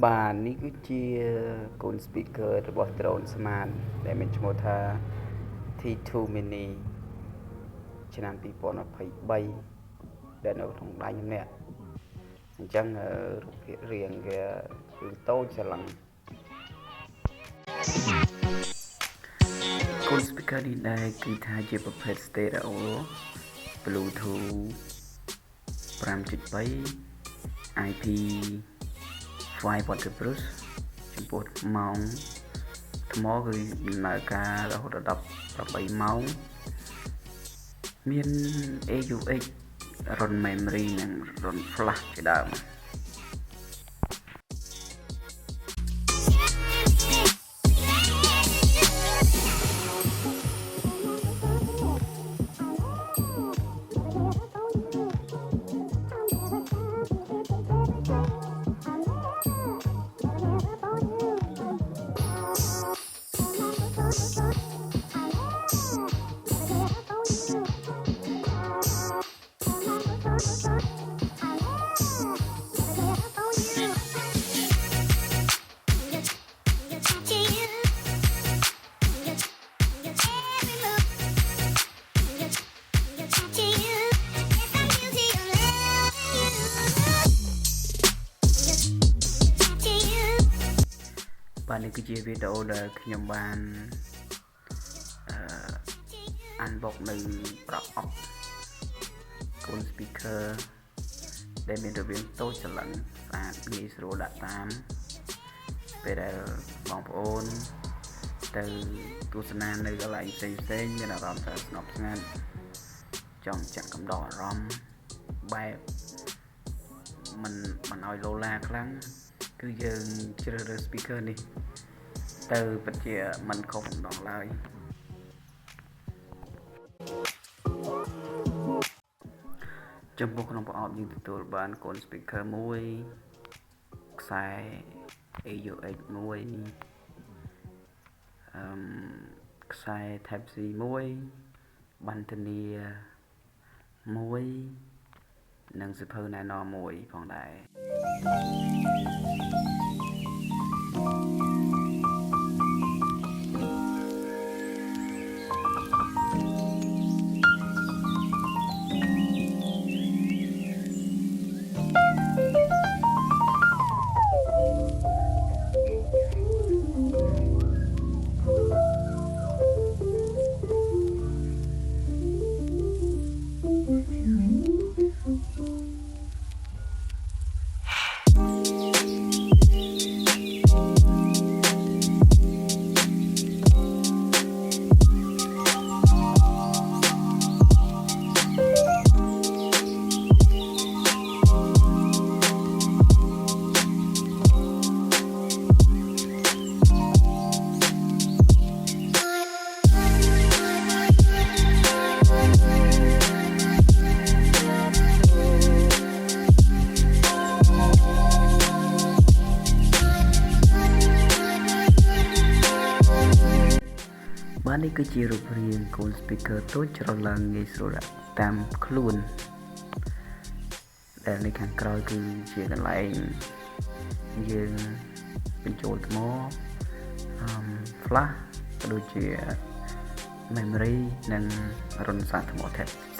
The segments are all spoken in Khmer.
បាទនេះគឺជាកូន speaker របស់ drone smart ដែលមានឈ្មោះថា T2 mini ឆ្នាំ2023ដែលនៅក្នុងដៃខ្ញុំនេះអញ្ចឹងរូបភាពរាងវាគឺតូចស្រឡឹងកូន speaker នេះដែរគឺថាជាប្រភេទ stereo Bluetooth 5.3 IP 5 waterproof ចំពោះម៉ោងថ្មគឺដំណើរការរហូតដល់18ម៉ោងមាន AUX run memory និង run flash ជាដើមបាទនេះគឺជាវីដេអូដែលខ្ញុំបានunbox នៅប្រអប់កូន speaker ដែលមានរបៀងតូចស្រឡឹងស្អាតងាយស្រួលដាក់តាមពេលដែលបងប្អូនទៅទស្សនានៅកន្លែងផ្សេងមានអារម្មណ៍ថាស្ងប់ស្ងាត់ចង់ចាក់កំដរអារម្មណ៍បែបមិនឲ្យលោឡាខ្លាំងគឺយើងជ្រើសរើស speaker នេះទៅពិតជាមិនខុសម្ដងឡើយចំពោះក្នុងប្រអប់យើងទទួលបានកូន speaker មួយខ្សែ AUX មួយខ្សែ Type C មួយបន្ទនីមួយនិងសៀវភៅណែនាំមួយផងដែរបាទនេះគឺជារូបរាងកូន speaker តូចច្រឡឹងងាយស្រួលដាក់តាមខ្លួនដែលនៅខាងក្រោយគឺជាកន្លែងយើងបញ្ចូលថ្មflash ក៏ដូចជា memory និងរុនសាកថ្ម Type C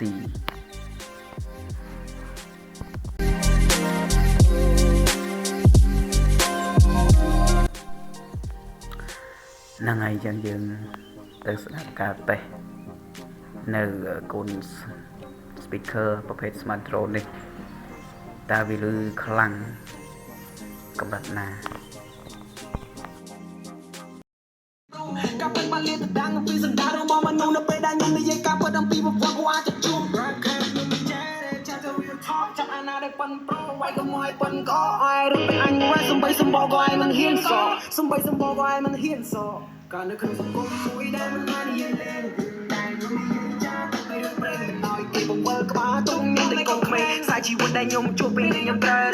ហ្នឹងហើយចឹងយើងទៅស្ដាប់ការតេស្តនៅកូន speaker ប្រភេទ smart drone នេះតើវាឮខ្លាំងកម្រិតណាការពេញបានលាតដាំងពីសណ្ដានរបស់មនុស្សនៅពេលដែលខ្ញុំនិយាយការពិតអំពីប្រវត្តិគាត់អាចជួបចាប់អាណាដែលប៉ុនប្រូវាយកុំឲ្យប៉ុនក៏ឲ្យរត់អញវ៉ាសំបីសម្បកក៏ឲ្យមិនហ៊ានសសំបីសម្បកក៏ឲ្យមិនហ៊ានសកាលនៅក្នុងសង្គមមួយដែលមិនបាននិយាយលេងតែខ្ញុំនិយាយចាទៅពីរឿងព្រេងមិនឲ្យគេបង្វិលក្បាលទុំខ្ញុំតែកូនក្មេងខ្សែជីវិតដែលខ្ញុំជួបពេលខ្ញុំត្រូវ